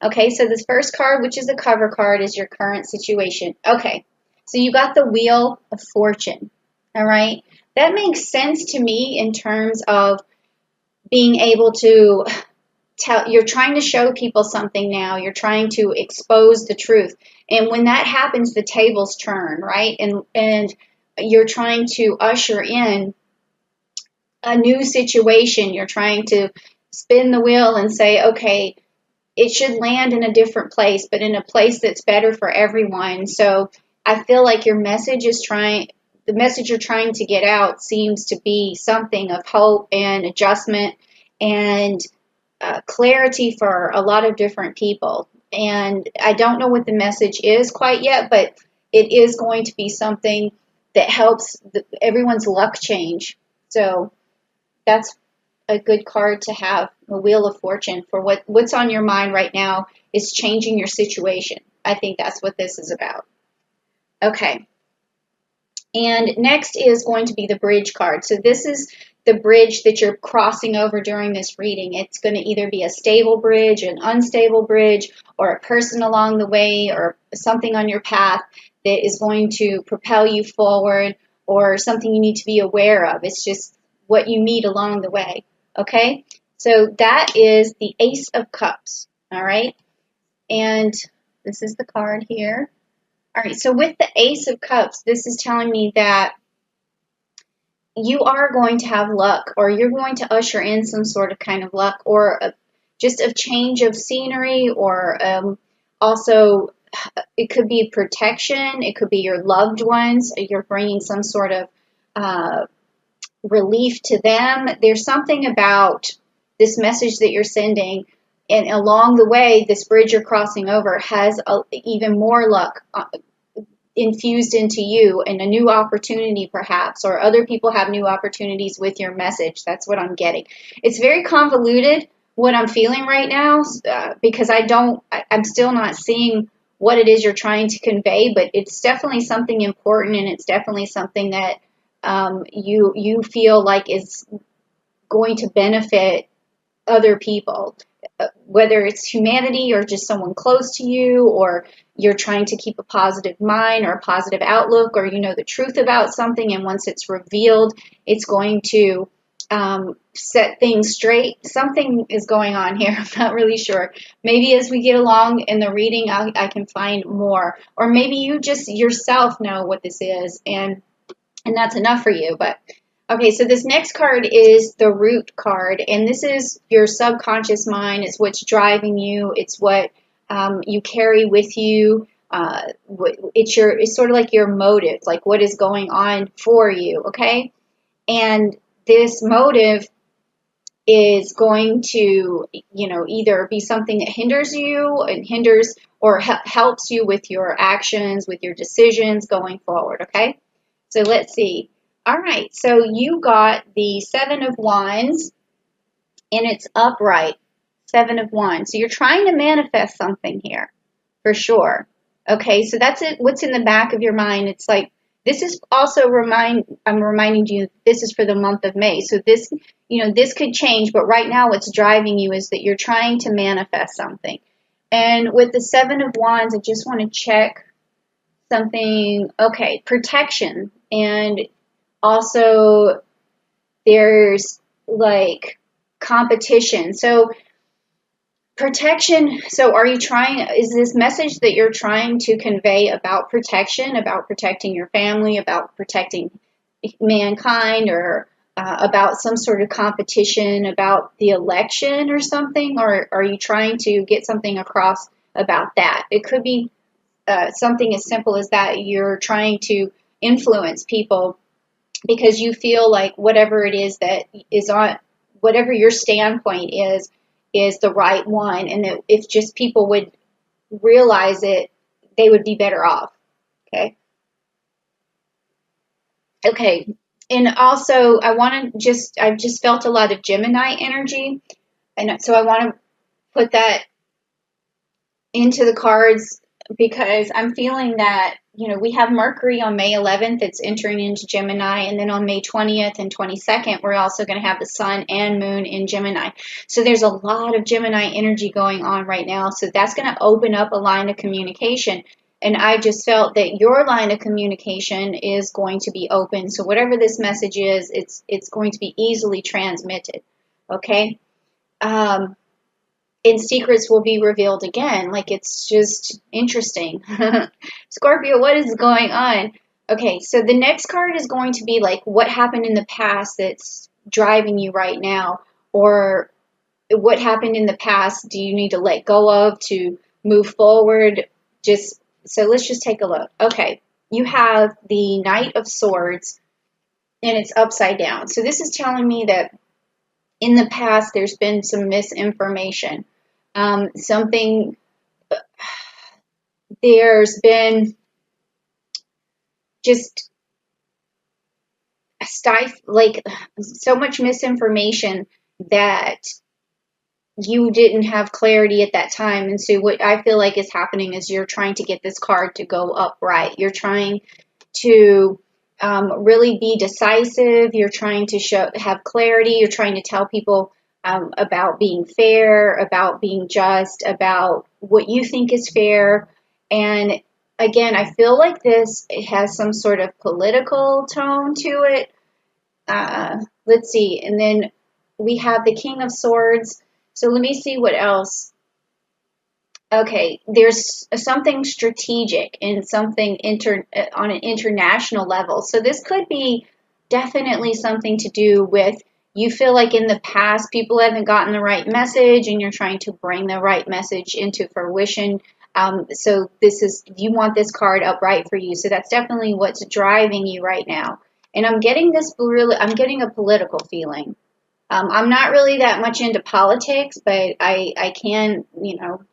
Okay, so this first card, which is the cover card, is your current situation. Okay, so you got the Wheel of Fortune. All right, that makes sense to me in terms of being able to tell, you're trying to show people something now, you're trying to expose the truth. And when that happens, the tables turn, right? And you're trying to usher in a new situation. You're trying to spin the wheel and say, okay, it should land in a different place, but in a place that's better for everyone. So I feel like the message you're trying to get out seems to be something of hope and adjustment and clarity for a lot of different people. And I don't know what the message is quite yet, but it is going to be something that helps everyone's luck change. So that's a good card to have, the Wheel of Fortune, for what's on your mind right now is changing your situation. I think that's what this is about. Okay. And next is going to be the bridge card. So this is the bridge that you're crossing over during this reading. It's going to either be a stable bridge, an unstable bridge, or a person along the way, or something on your path that is going to propel you forward, or something you need to be aware of. It's just what you meet along the way. Okay? So that is the Ace of Cups. All right? And this is the card here. All right, so with the Ace of Cups, this is telling me that you are going to have luck, or you're going to usher in some sort of kind of luck, or just a change of scenery, or also it could be protection, it could be your loved ones, you're bringing some sort of relief to them. There's something about this message that you're sending, and along the way, this bridge you're crossing over has even more luck infused into you, and a new opportunity perhaps, or other people have new opportunities with your message. That's what I'm getting. It's very convoluted what I'm feeling right now, because I'm still not seeing what it is you're trying to convey, but it's definitely something important, and it's definitely something that you feel like is going to benefit other people, whether it's humanity or just someone close to you, or you're trying to keep a positive mind or a positive outlook, or you know the truth about something, and once it's revealed, it's going to set things straight. Something is going on here. I'm not really sure. Maybe as we get along in the reading, I can find more, or maybe you just yourself know what this is, and that's enough for you. But okay, so this next card is the Root card, and this is your subconscious mind. It's what's driving you. It's what you carry with you. It's sort of like your motive, like what is going on for you, okay? And this motive is going to, either be something that hinders you and hinders or helps you with your actions, with your decisions going forward, okay? So let's see. All right, so you got the Seven of Wands, and it's upright. Seven of Wands. So you're trying to manifest something here, for sure. Okay, so that's it. What's in the back of your mind? It's like, this is also I'm reminding you, this is for the month of May. So this, this could change, but right now what's driving you is that you're trying to manifest something. And with the Seven of Wands, I just want to check something. Okay, protection. And also there's like competition. So protection. So is this message that you're trying to convey about protection, about protecting your family, about protecting mankind, or about some sort of competition, about the election or something? Or are you trying to get something across about that? It could be something as simple as that. You're trying to influence people because you feel like whatever it is that is on, whatever your standpoint is the right one, and that if just people would realize it, they would be better off. Okay. Okay. And also, I've just felt a lot of Gemini energy, and so I want to put that into the cards, because I'm feeling that we have Mercury on May 11th. It's entering into Gemini. And then on May 20th and 22nd, we're also going to have the Sun and Moon in Gemini. So there's a lot of Gemini energy going on right now. So that's going to open up a line of communication. And I just felt that your line of communication is going to be open. So whatever this message is, it's going to be easily transmitted. Okay? And secrets will be revealed again. Like, it's just interesting. Scorpio, what is going on? Okay, so the next card is going to be like what happened in the past that's driving you right now, or what happened in the past do you need to let go of to move forward? So let's just take a look. Okay, you have the Knight of Swords, and it's upside down. So this is telling me that in the past there's been some misinformation. There's been just like so much misinformation that you didn't have clarity at that time. And so what I feel like is happening is you're trying to get this card to go upright. You're trying to really be decisive. You're trying to have clarity. You're trying to tell people about being fair, about being just, about what you think is fair. And again, I feel like it has some sort of political tone to it. Let's see. And then we have the King of Swords. So let me see what else. Okay, there's something strategic and something on an international level. So this could be definitely something to do with you feel like in the past people haven't gotten the right message and you're trying to bring the right message into fruition. So you want this card upright for you. So that's definitely what's driving you right now. And I'm getting a political feeling. I'm not really that much into politics, but I can,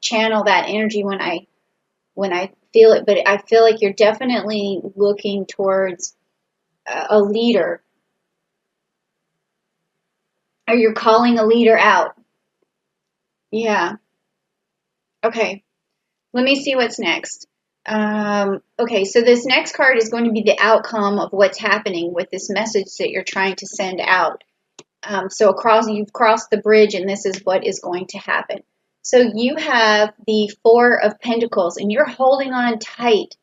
channel that energy when I feel it. But I feel like you're definitely looking towards a leader, or you're calling a leader out. Yeah. Okay. Let me see what's next. Okay, so this next card is going to be the outcome of what's happening with this message that you're trying to send out. So you've crossed the bridge, and this is what is going to happen. So you have the Four of Pentacles, and you're holding on tight,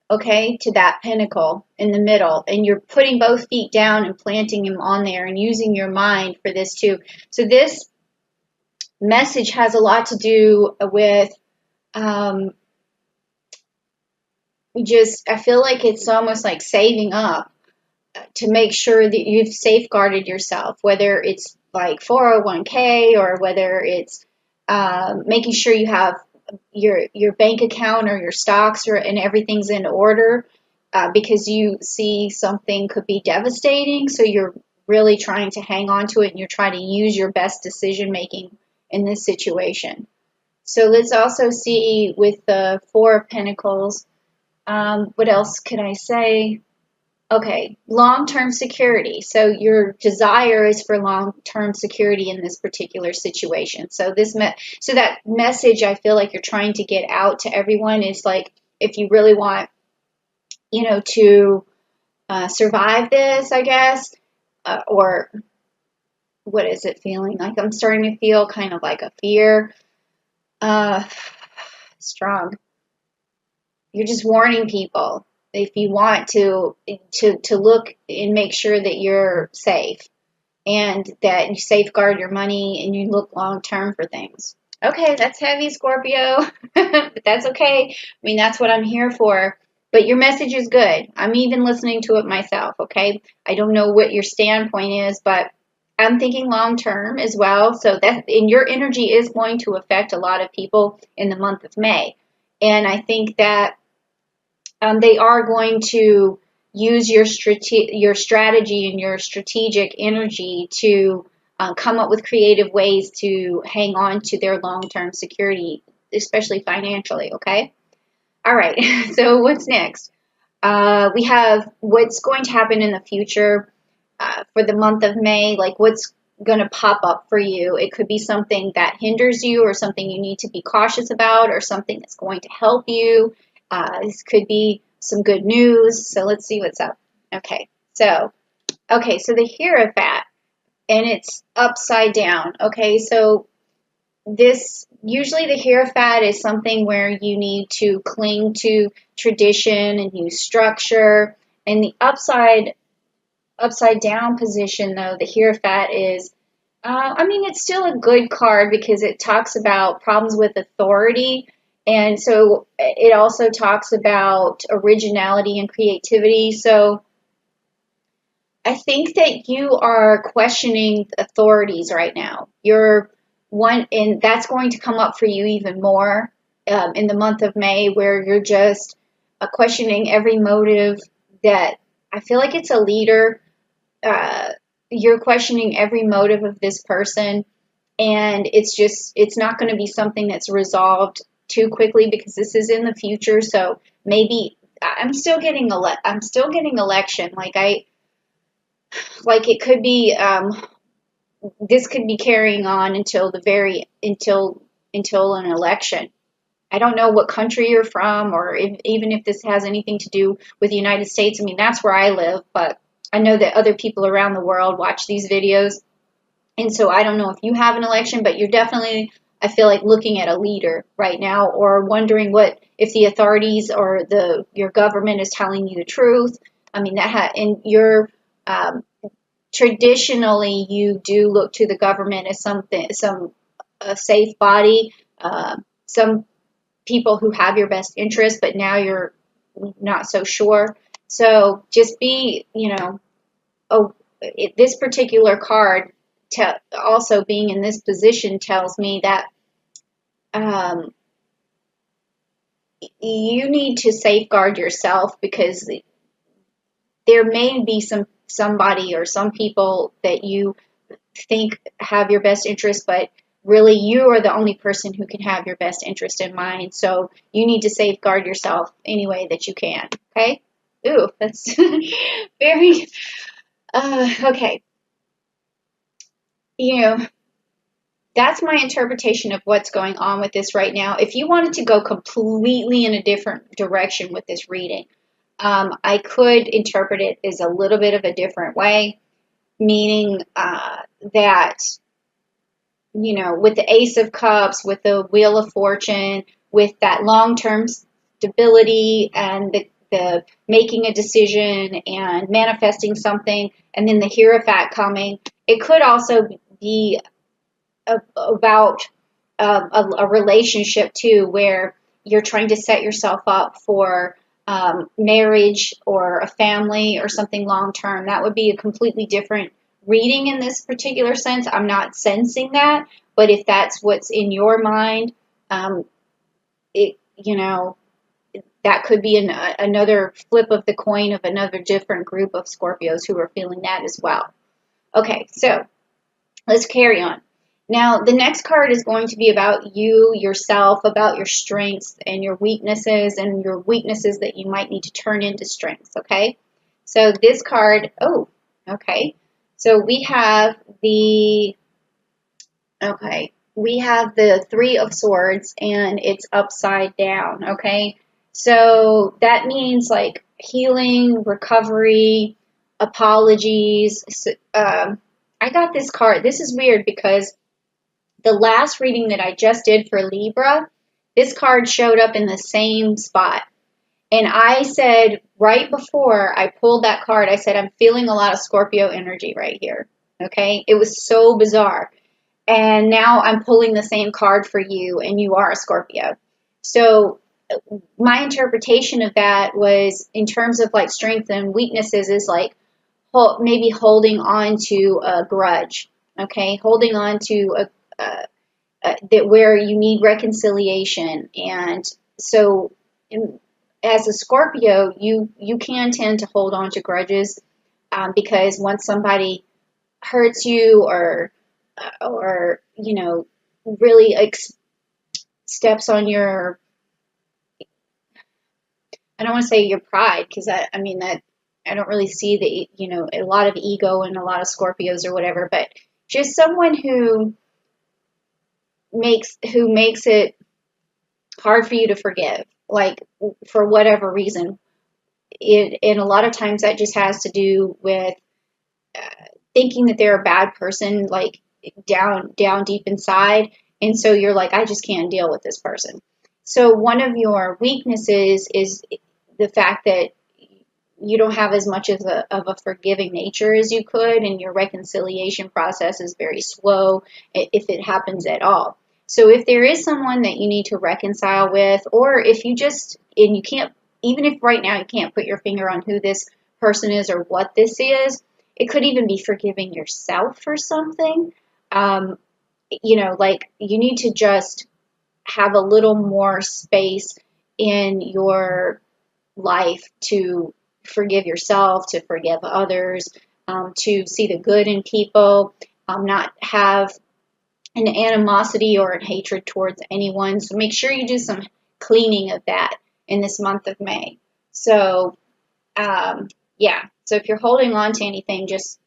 okay, to that pentacle in the middle, and you're putting both feet down and planting them on there and using your mind for this too. So this message has a lot to do with I feel like it's almost like saving up to make sure that you've safeguarded yourself, whether it's like 401k or whether it's making sure you have your bank account or your stocks and everything's in order, because you see something could be devastating. So you're really trying to hang on to it, and you're trying to use your best decision making in this situation. So let's also see with the Four of Pentacles, what else can I say? Okay, long-term security. So your desire is for long-term security in this particular situation. So that message I feel like you're trying to get out to everyone is like, if you really want, to survive this, I guess, or what is it feeling like? I'm starting to feel kind of like a fear. Strong. You're just warning people if you want to look and make sure that you're safe and that you safeguard your money and you look long term for things. Okay, that's heavy, Scorpio, but that's okay. I mean, that's what I'm here for. But your message is good. I'm even listening to it myself, okay? I don't know what your standpoint is, but I'm thinking long term as well. So your energy is going to affect a lot of people in the month of May. And I think that they are going to use your strategy and your strategic energy to come up with creative ways to hang on to their long-term security, especially financially, okay? All right, so what's next? We have what's going to happen in the future for the month of May, like what's going to pop up for you. It could be something that hinders you or something you need to be cautious about or something that's going to help you. This could be some good news. So let's see what's up. So the Hierophant, and it's upside down. Okay, so this, usually the Hierophant is something where you need to cling to tradition and use structure. And the upside down position, though, the Hierophant is, it's still a good card because it talks about problems with authority. And so it also talks about originality and creativity. So I think that you are questioning authorities right now. You're one, and that's going to come up for you even more in the month of May, where you're just questioning every motive that, I feel like it's a leader. You're questioning every motive of this person, and it's not going to be something that's resolved too quickly because this is in the future. So maybe I'm still getting election. Like it could be, this could be carrying on until an election. I don't know what country you're from, or even if this has anything to do with the United States. I mean, that's where I live, but I know that other people around the world watch these videos. And so I don't know if you have an election, but you're definitely, I feel like, looking at a leader right now, or wondering if the authorities or your government is telling you the truth. I mean, and you're, traditionally, you do look to the government as a safe body, some people who have your best interest, but now you're not so sure. So just be, this particular card, also being in this position, tells me that you need to safeguard yourself, because there may be somebody or some people that you think have your best interest, but really you are the only person who can have your best interest in mind. So you need to safeguard yourself any way that you can. Okay? Ooh, that's very, okay. That's my interpretation of what's going on with this right now. If you wanted to go completely in a different direction with this reading, I could interpret it as a little bit of a different way, meaning that, with the Ace of Cups, with the Wheel of Fortune, with that long-term stability and the making a decision and manifesting something, and then the Hierophant coming, it could also be about a relationship too, where you're trying to set yourself up for marriage or a family or something long term. That would be a completely different reading in this particular sense. I'm not sensing that, but if that's what's in your mind, that could be another flip of the coin of another different group of Scorpios who are feeling that as well. Okay, so let's carry on. Now, the next card is going to be about you, yourself, about your strengths and your weaknesses that you might need to turn into strengths, okay? So this card, okay. So we have the Three of Swords, and it's upside down, okay? So that means like healing, recovery, apologies. I got this card. This is weird because the last reading that I just did for Libra, this card showed up in the same spot. And I said, right before I pulled that card, I said, I'm feeling a lot of Scorpio energy right here. Okay? It was so bizarre. And now I'm pulling the same card for you, and you are a Scorpio. So my interpretation of that was, in terms of like strengths and weaknesses, is like maybe holding on to a grudge. Okay? Holding on to that where you need reconciliation. And so as a Scorpio, you can tend to hold on to grudges because once somebody hurts you or really steps on your, I don't want to say your pride, because that I don't really see a lot of ego in a lot of Scorpios or whatever, but just someone who makes it hard for you to forgive, like for whatever reason. and a lot of times that just has to do with thinking that they're a bad person, like down deep inside. And so you're like, I just can't deal with this person. So one of your weaknesses is the fact that you don't have as much of a forgiving nature as you could, and your reconciliation process is very slow if it happens at all. So if there is someone that you need to reconcile with, or if you just, and you can't, even if right now you can't put your finger on who this person is or what this is, it could even be forgiving yourself for something. Um, like you need to just have a little more space in your life to forgive yourself, to forgive others, to see the good in people, not have an animosity or a hatred towards anyone. So make sure you do some cleaning of that in this month of May. So, yeah. So if you're holding on to anything, just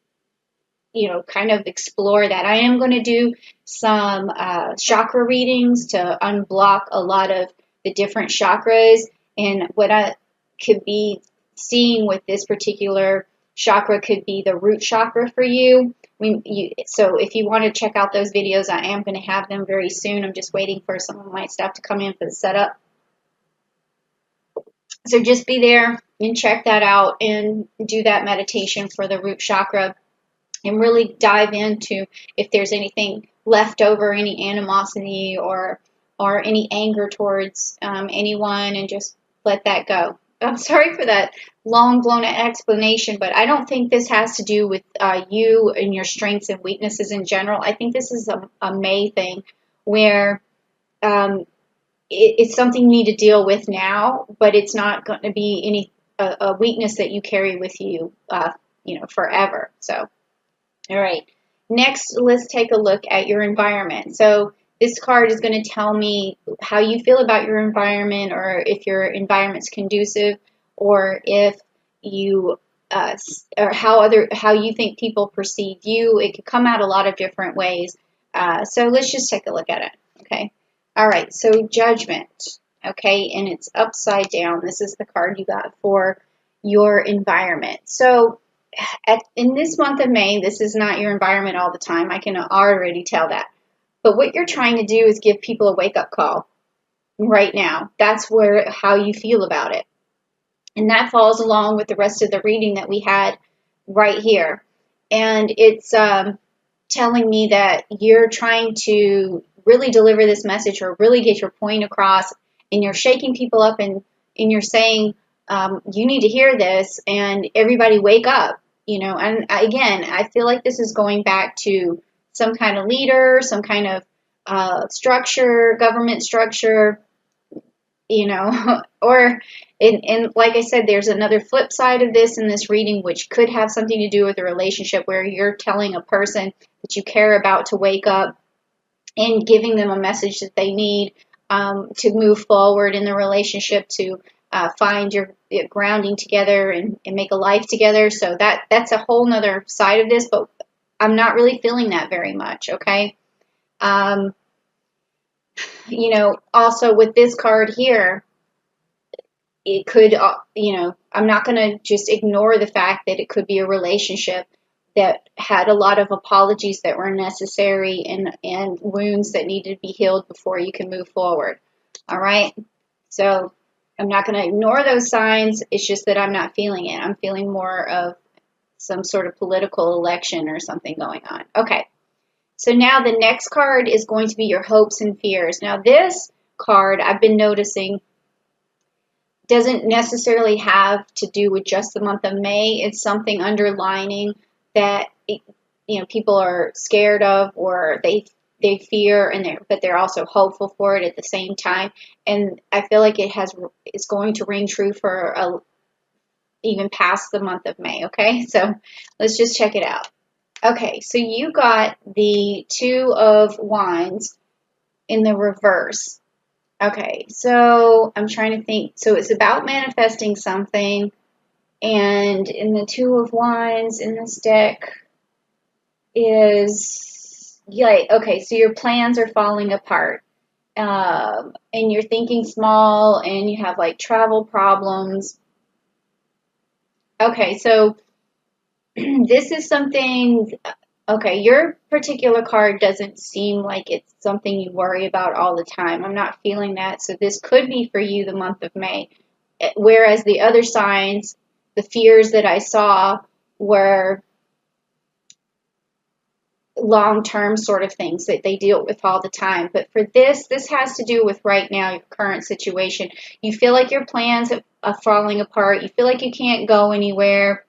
kind of explore that. I am going to do some chakra readings to unblock a lot of the different chakras. And what I could be seeing with this particular chakra could be the root chakra for you. So if you want to check out those videos, I am going to have them very soon. I'm just waiting for some of my stuff to come in for the setup. So just be there and check that out and do that meditation for the root chakra. And really dive into if there's anything left over, any animosity or any anger towards anyone, and just let that go. I'm sorry for that long blown explanation, but I don't think this has to do with you and your strengths and weaknesses in general. I think this is a May thing where it's something you need to deal with now, but it's not going to be a weakness that you carry with you, forever. So. All right, next let's take a look at your environment. So this card is going to tell me how you feel about your environment, or if your environment's conducive, or if you or how you think people perceive you. It could come out a lot of different ways. So let's just take a look at it. Okay. All right. So Judgment. Okay, and it's upside down. This is the card you got for your environment. So in this month of May, this is not your environment all the time. I can already tell that. But what you're trying to do is give people a wake-up call right now. That's how you feel about it. And that falls along with the rest of the reading that we had right here. And it's telling me that you're trying to really deliver this message or really get your point across, and you're shaking people up and you're saying, you need to hear this, and everybody wake up, and again, I feel like this is going back to some kind of leader, some kind of structure, government structure, or, and like I said, there's another flip side of this in this reading, which could have something to do with a relationship where you're telling a person that you care about to wake up and giving them a message that they need to move forward in the relationship, to find your grounding together and make a life together. So that's a whole nother side of this, but I'm not really feeling that very much, okay? Also with this card here, it could, I'm not going to just ignore the fact that it could be a relationship that had a lot of apologies that were necessary and wounds that needed to be healed before you can move forward. All right? So I'm not going to ignore those signs. It's just that I'm not feeling it. I'm feeling more of some sort of political election or something going on. Okay. So now the next card is going to be your hopes and fears. Now this card, I've been noticing, doesn't necessarily have to do with just the month of May. It's something underlining that people are scared of, or they fear, but they're also hopeful for it at the same time. And I feel like it's going to ring true for even past the month of May. Okay, so let's just check it out. Okay, so you got the Two of Wands in the reverse. Okay, so I'm trying to think. So it's about manifesting something, and in the Two of Wands in this deck is, okay, so your plans are falling apart, and you're thinking small, and you have like travel problems, Okay, so this is something, okay, your particular card doesn't seem like it's something you worry about all the time. I'm not feeling that. So this could be for you the month of May. Whereas the other signs, the fears that I saw were long-term sort of things that they deal with all the time. But for this has to do with right now, your current situation. You feel like your plans are falling apart. You feel like you can't go anywhere.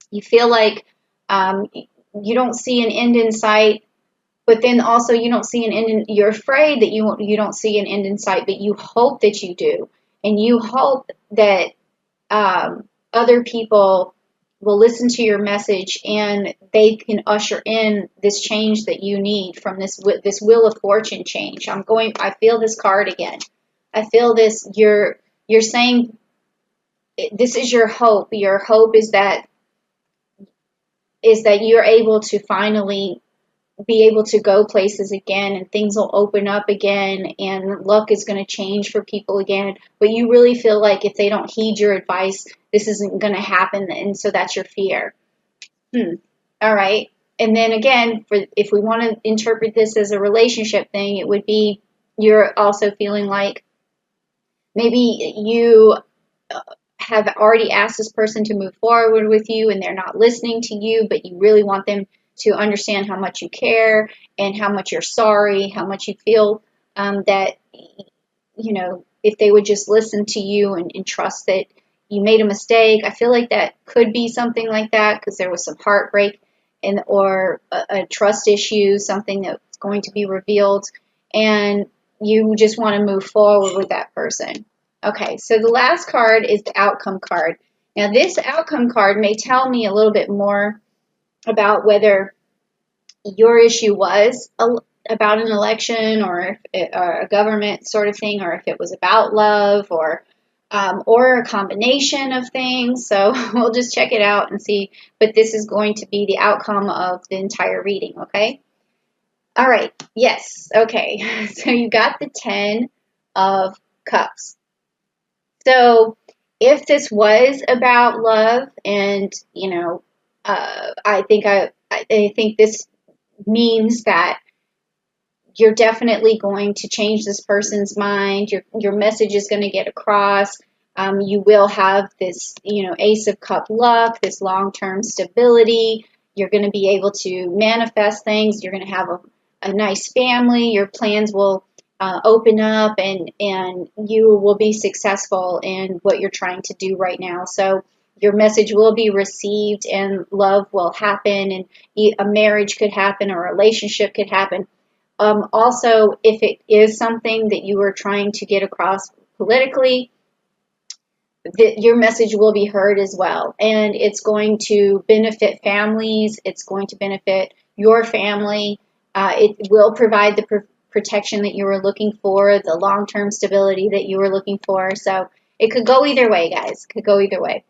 You feel like you don't see an end in sight, but then also you don't see an end in, you're afraid that you don't see an end in sight, but you hope that you do. And you hope that other people will listen to your message and they can usher in this change that you need from this wheel of fortune change. I feel this card again. I feel this, you're saying this is your hope. Your hope is that you're able to finally be able to go places again and things will open up again and luck is going to change for people again. But you really feel like if they don't heed your advice, this isn't going to happen. And so that's your fear. All right. And then again, if we want to interpret this as a relationship thing, it would be you're also feeling like maybe you have already asked this person to move forward with you and they're not listening to you, but you really want them to understand how much you care and how much you're sorry, how much you feel that, if they would just listen to you and trust that you made a mistake. I feel like that could be something like that because there was some heartbreak or a trust issue, something that's going to be revealed, and you just want to move forward with that person. Okay, so the last card is the outcome card. Now, this outcome card may tell me a little bit more about whether your issue was about an election or a government sort of thing, or if it was about love or a combination of things. So we'll just check it out and see. But this is going to be the outcome of the entire reading, okay? All right, yes, okay. So you got the 10 of Cups. So if this was about love and, I think this means that you're definitely going to change this person's mind. Your message is going to get across. You will have this, Ace of Cup luck, this long-term stability. You're going to be able to manifest things. You're going to have a nice family. Your plans will open up, and you will be successful in what you're trying to do right now. So your message will be received, and love will happen, and a marriage could happen, or a relationship could happen. Also, if it is something that you are trying to get across politically, your message will be heard as well. And it's going to benefit families. It's going to benefit your family. It will provide the protection that you were looking for, the long-term stability that you were looking for. So it could go either way, guys. It could go either way.